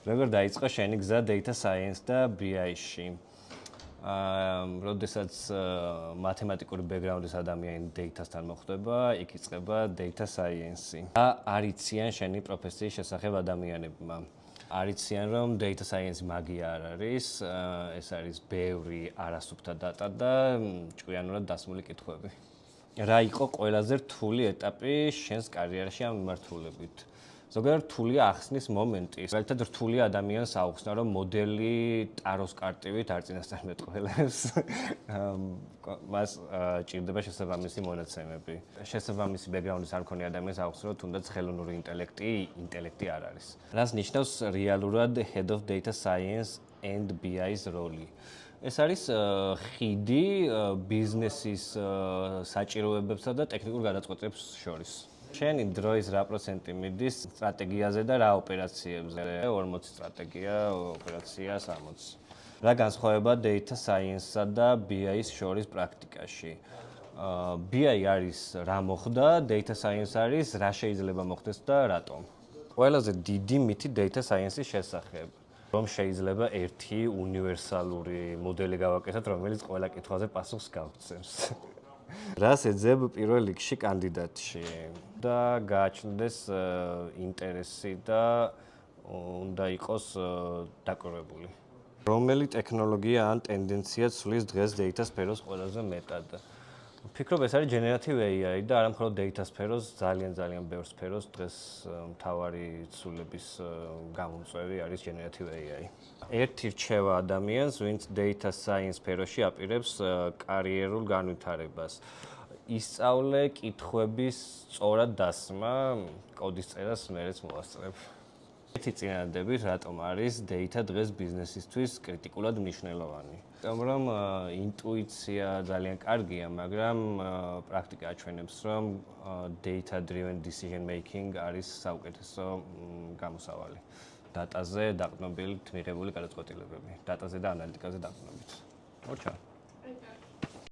როგორ დაიწყო შენი გზა data science და BI-ში? როდესაც მათემატიკური ბექგრაუნდის ადამიანი data-სთან მოხვდება, იქ იწყება data science-ი. არიციან შენი პროფესიის შესახებ ადამიანებმა. არიციან რომ data science მაგია არ არის, ეს არის ბევრი არასუფთა data და ჭკვიანურად დასმული კითხვები. რა იყო ყველაზე რთული ეტაპი შენს კარიერაში ამ მიმართულებით? ზოგადად რთულია ახსნის მომენტი. მაგალითად რთულია ადამიანს აუხსნა რომ მოდელი ტაროს კარტივით არ წინასწარმეტყველებს. მას ჭირდება შესაბამისი მონაცემები. შესაბამისი ბექგრაუნდის არ მქონე ადამიანს აუხსნა რომ თუნდაც ხელოვნური ინტელექტი არ არის. რას ნიშნავს რეალურად head of data science and BI-ს როლი? ეს არის ხიდი ბიზნესის საჭიროებებსა და ტექნიკურ გადაწყვეტილებს შორის. შენი დროის რა პროცენტი მიდის სტრატეგიაზე და რა ოპერაციებზე? 40 სტრატეგია, ოპერაცია 60. რა განსხვავება data science-სა და BI-ს შორის პრაქტიკაში? BI არის რა მოხდა, data science არის რა შეიძლება მოხდეს და რატომ? ყველაზე დიდი მითი data science-ის შესახებ. რომ შეიძლება ერთი უნივერსალური მოდელი გავაკეთოთ, რომელიც ყველა კითხვაზე პასუხს გავცემს. რას ეძებ პირველ რიგში კანდიდატში? და გააჩნდეს ინტერესი და უნდა იყოს დაკვირვებული. რომელი ტექნოლოგია ან ტენდენცია ცვლის დღეს data სფეროს ყველაზე მეტად? ვფიქრობ, ეს არის generative AI და არა მხოლოდ data სფეროს, ძალიან ბევრ სფეროს დღეს მთავარი ცვლილების გამომწვევი არის generative AI. ერთი რჩევა ადამიანს, ვინც data science სფეროში აპირებს კარიერულ განვითარებას. ისწავლე კითხვების სწორად დასმა, კოდის წერას მერეც მოვასწრებ. ერთი წინადადებით, რატომ არის data დღეს ბიზნესისთვის კრიტიკულად მნიშვნელოვანი? იმიტომ რომ ინტუიცია ძალიან კარგია, მაგრამ პრაქტიკა აჩვენებს, რომ data driven decision making არის საუკეთესო გამოსავალი. დატაზე დაყრდნობილ მიღებული გადაწყვეტილებები, დატაზე და ანალიტიკაზე დაყრდნობით. მოჩა